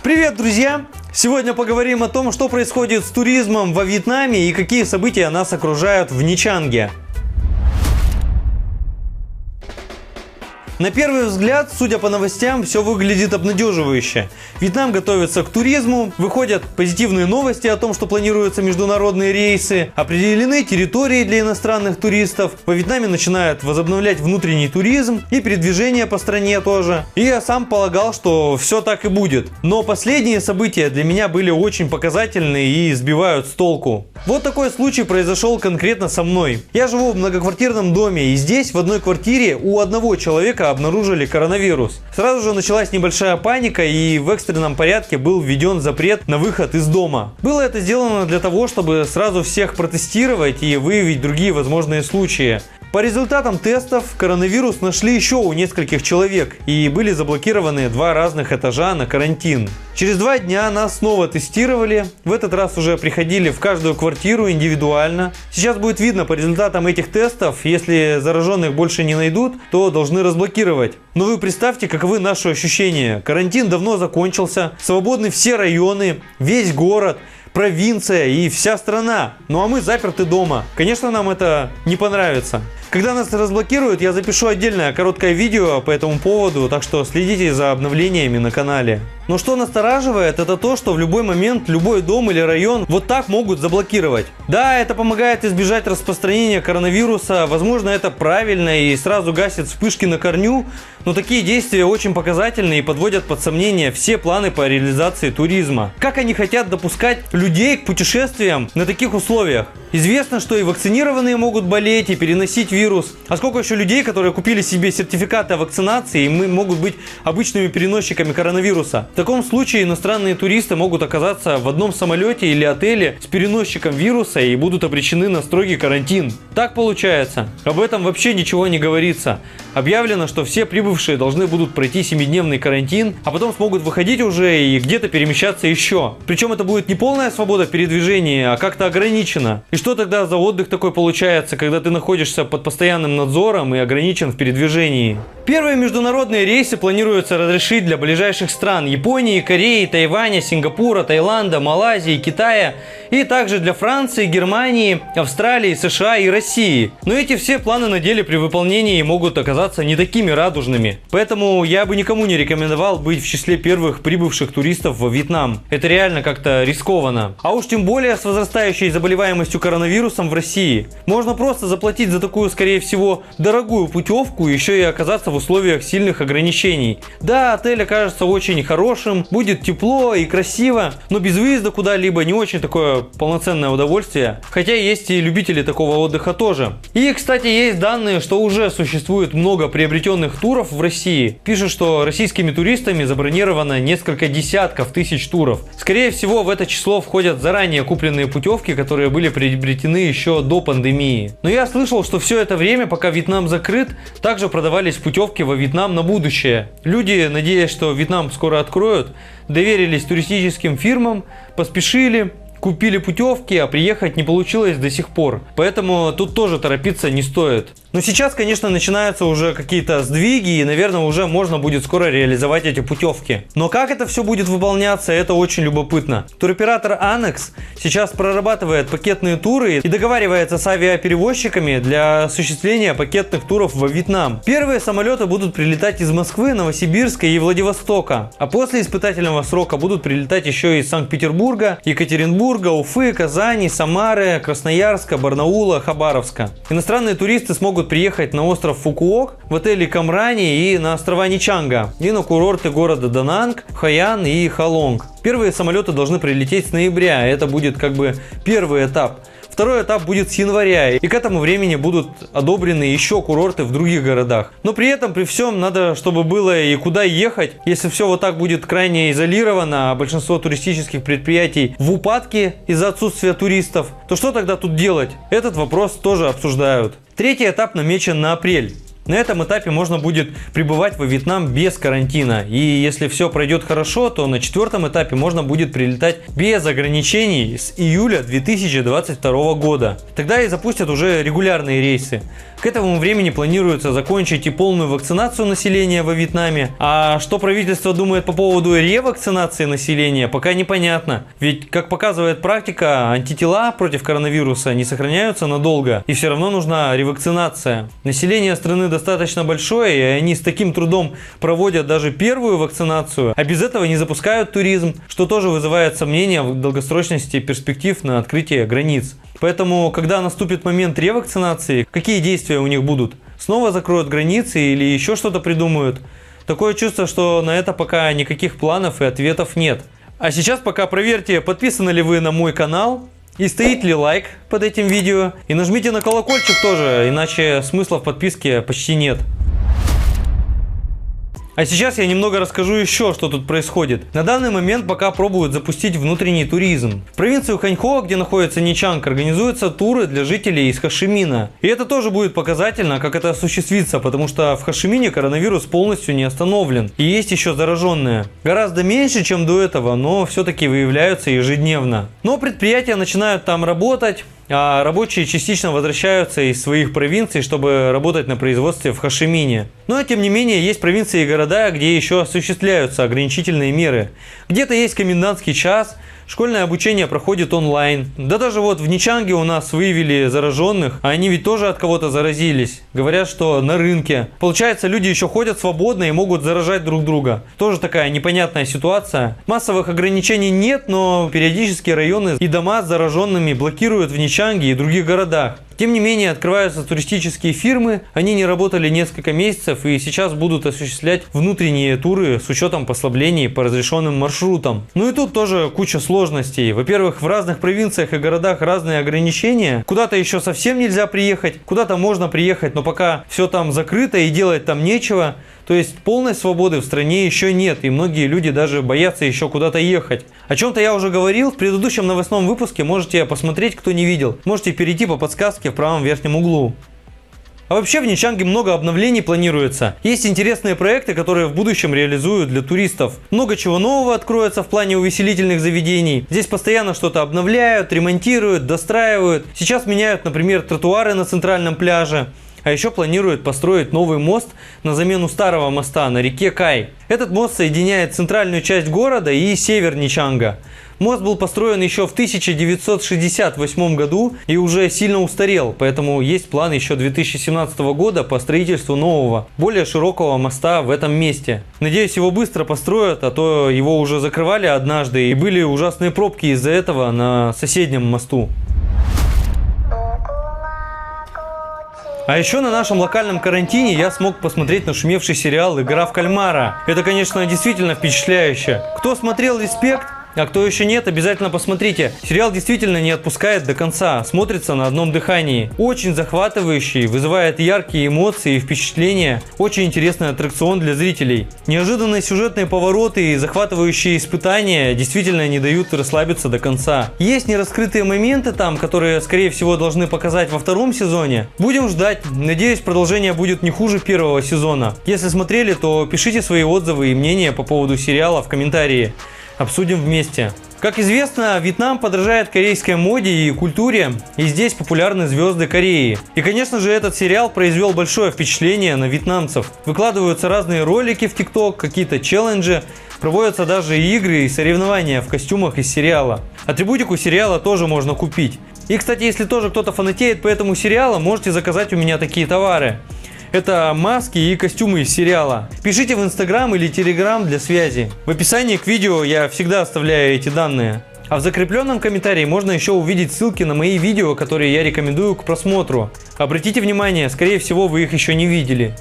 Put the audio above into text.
Привет, друзья! Сегодня поговорим о том, что происходит с туризмом во Вьетнаме и какие события нас окружают в Нячанге. На первый взгляд, судя по новостям, все выглядит обнадеживающе. Вьетнам готовится к туризму, выходят позитивные новости о том, что планируются международные рейсы, определены территории для иностранных туристов, во Вьетнаме начинают возобновлять внутренний туризм и передвижение по стране тоже. И я сам полагал, что все так и будет. Но последние события для меня были очень показательны и сбивают с толку. Вот такой случай произошел конкретно со мной. Я живу в многоквартирном доме, и здесь в одной квартире у одного человека обнаружили коронавирус. Сразу же началась небольшая паника, и в экстренном порядке был введен запрет на выход из дома. Было это сделано для того, чтобы сразу всех протестировать и выявить другие возможные случаи. По результатам тестов коронавирус нашли еще у нескольких человек и были заблокированы 2 разных этажа на карантин. Через 2 дня нас снова тестировали, в этот раз уже приходили в каждую квартиру индивидуально. Сейчас будет видно по результатам этих тестов, если зараженных больше не найдут, то должны разблокировать. Но вы представьте, каковы наши ощущения. Карантин давно закончился, свободны все районы, весь город, провинция и вся страна. Ну а мы заперты дома. Конечно, нам это не понравится. Когда нас разблокируют, я запишу отдельное короткое видео по этому поводу, так что следите за обновлениями на канале. Но что настораживает, это то, что в любой момент любой дом или район вот так могут заблокировать. Да, это помогает избежать распространения коронавируса, возможно, это правильно и сразу гасит вспышки на корню, но такие действия очень показательны и подводят под сомнение все планы по реализации туризма. Как они хотят допускать людей к путешествиям на таких условиях? Известно, что и вакцинированные могут болеть и переносить вирус. А сколько еще людей, которые купили себе сертификаты о вакцинации и могут быть обычными переносчиками коронавируса? В таком случае иностранные туристы могут оказаться в одном самолете или отеле с переносчиком вируса и будут обречены на строгий карантин. Так получается. Об этом вообще ничего не говорится. Объявлено, что все прибывшие должны будут пройти 7-дневный карантин, а потом смогут выходить уже и где-то перемещаться еще. Причем это будет не полная свобода передвижения, а как-то ограничена. И что тогда за отдых такой получается, когда ты находишься под постоянным надзором и ограничен в передвижении? Первые международные рейсы планируется разрешить для ближайших стран: Японии, Кореи, Тайваня, Сингапура, Таиланда, Малайзии, Китая, и также для Франции, Германии, Австралии, США и России. Но эти все планы на деле при выполнении могут оказаться не такими радужными. Поэтому я бы никому не рекомендовал быть в числе первых прибывших туристов во Вьетнам. Это реально как-то рискованно. А уж тем более с возрастающей заболеваемостью коронавирусом в России. Можно просто заплатить за такую, скорее всего, дорогую путевку, еще и оказаться в условиях сильных ограничений. Да, отель окажется очень хорошим, будет тепло и красиво, но без выезда куда-либо не очень такое полноценное удовольствие. Хотя есть и любители такого отдыха тоже. И, кстати, есть данные, что уже существует много приобретенных туров в России. Пишут, что российскими туристами забронировано несколько десятков тысяч туров. Скорее всего, в это число входят заранее купленные путевки, которые были приобретены еще до пандемии. Но я слышал, что все это время, пока Вьетнам закрыт, также продавались путевки во Вьетнам на будущее. Люди, надеясь, что Вьетнам скоро откроют, доверились туристическим фирмам, поспешили, купили путевки, а приехать не получилось до сих пор. Поэтому тут тоже торопиться не стоит. Но сейчас, конечно, начинаются уже какие-то сдвиги, и, наверное, уже можно будет скоро реализовать эти путевки. Но как это все будет выполняться, это очень любопытно. Туроператор Анекс сейчас прорабатывает пакетные туры и договаривается с авиаперевозчиками для осуществления пакетных туров во Вьетнам. Первые самолеты будут прилетать из Москвы, Новосибирска и Владивостока. А после испытательного срока будут прилетать еще из Санкт-Петербурга, Екатеринбурга, Уфы, Казани, Самары, Красноярска, Барнаула, Хабаровска. Иностранные туристы смогут приехать на остров Фукуок, в отеле Камрани и на острова Нячанга, и на курорты города Дананг, Хайан и Халонг. Первые самолеты должны прилететь с ноября, это будет как бы первый этап. Второй этап будет с января, и к этому времени будут одобрены еще курорты в других городах. Но при этом, при всем, надо, чтобы было и куда ехать. Если все вот так будет крайне изолировано, а большинство туристических предприятий в упадке из-за отсутствия туристов, то что тогда тут делать? Этот вопрос тоже обсуждают. Третий этап намечен на апрель. На этом этапе можно будет прибывать во Вьетнам без карантина. И если все пройдет хорошо, то на 4-м этапе можно будет прилетать без ограничений с июля 2022 года. Тогда и запустят уже регулярные рейсы. К этому времени планируется закончить и полную вакцинацию населения во Вьетнаме. А что правительство думает по поводу ревакцинации населения, пока непонятно. Ведь, как показывает практика, антитела против коронавируса не сохраняются надолго, и все равно нужна ревакцинация. Население страны достаточно большое, и они с таким трудом проводят даже первую вакцинацию, а без этого не запускают туризм, что тоже вызывает сомнения в долгосрочности перспектив на открытие границ. Поэтому, когда наступит момент ревакцинации, какие действия у них будут? Снова закроют границы или еще что-то придумают? Такое чувство, что на это пока никаких планов и ответов нет. А сейчас пока проверьте, подписаны ли вы на мой канал и стоит ли лайк под этим видео. И нажмите на колокольчик тоже, иначе смысла в подписке почти нет. А сейчас я немного расскажу еще, что тут происходит. На данный момент пока пробуют запустить внутренний туризм. В провинции Ханьхоа, где находится Ничанг, организуются туры для жителей из Хошимина. И это тоже будет показательно, как это осуществится, потому что в Хошимине коронавирус полностью не остановлен. И есть еще зараженные. Гораздо меньше, чем до этого, но все-таки выявляются ежедневно. Но предприятия начинают там работать. А рабочие частично возвращаются из своих провинций, чтобы работать на производстве в Хошимине. Но тем не менее есть провинции и города, где еще осуществляются ограничительные меры. Где-то есть комендантский час, школьное обучение проходит онлайн. Да даже вот в Ничанге у нас выявили зараженных, а они ведь тоже от кого-то заразились. Говорят, что на рынке. Получается, люди еще ходят свободно и могут заражать друг друга. Тоже такая непонятная ситуация. Массовых ограничений нет, но периодически районы и дома с зараженными блокируют в Ничанге и других городах. Тем не менее, открываются туристические фирмы, они не работали несколько месяцев и сейчас будут осуществлять внутренние туры с учетом послаблений по разрешенным маршрутам. Ну и тут тоже куча сложностей. Во-первых, в разных провинциях и городах разные ограничения. Куда-то еще совсем нельзя приехать, куда-то можно приехать, но пока все там закрыто и делать там нечего. То есть полной свободы в стране еще нет, и многие люди даже боятся еще куда-то ехать. О чем-то я уже говорил в предыдущем новостном выпуске, можете посмотреть, кто не видел. Можете перейти по подсказке в правом верхнем углу. А вообще в Ничанге много обновлений планируется. Есть интересные проекты, которые в будущем реализуют для туристов. Много чего нового откроется в плане увеселительных заведений. Здесь постоянно что-то обновляют, ремонтируют, достраивают. Сейчас меняют, например, тротуары на центральном пляже. А еще планируют построить новый мост на замену старого моста на реке Кай. Этот мост соединяет центральную часть города и север Ничанга. Мост был построен еще в 1968 году и уже сильно устарел, поэтому есть план еще 2017 года по строительству нового, более широкого моста в этом месте. Надеюсь, его быстро построят, а то его уже закрывали однажды и были ужасные пробки из-за этого на соседнем мосту. А еще на нашем локальном карантине я смог посмотреть нашумевший сериал «Игра в кальмара». Это, конечно, действительно впечатляюще. Кто смотрел «Респект», а кто еще нет, обязательно посмотрите. Сериал действительно не отпускает до конца, смотрится на одном дыхании. Очень захватывающий, вызывает яркие эмоции и впечатления. Очень интересный аттракцион для зрителей. Неожиданные сюжетные повороты и захватывающие испытания действительно не дают расслабиться до конца. Есть нераскрытые моменты там, которые, скорее всего, должны показать во втором сезоне. Будем ждать. Надеюсь, продолжение будет не хуже первого сезона. Если смотрели, то пишите свои отзывы и мнения по поводу сериала в комментарии. Обсудим вместе. Как известно, Вьетнам подражает корейской моде и культуре, и здесь популярны звезды Кореи. И, конечно же, этот сериал произвел большое впечатление на вьетнамцев. Выкладываются разные ролики в ТикТок, какие-то челленджи, проводятся даже игры и соревнования в костюмах из сериала. Атрибутику сериала тоже можно купить. И, кстати, если тоже кто-то фанатеет по этому сериалу, можете заказать у меня такие товары. Это маски и костюмы из сериала. Пишите в Инстаграм или Телеграм для связи. В описании к видео я всегда оставляю эти данные. А в закрепленном комментарии можно еще увидеть ссылки на мои видео, которые я рекомендую к просмотру. Обратите внимание, скорее всего, вы их еще не видели.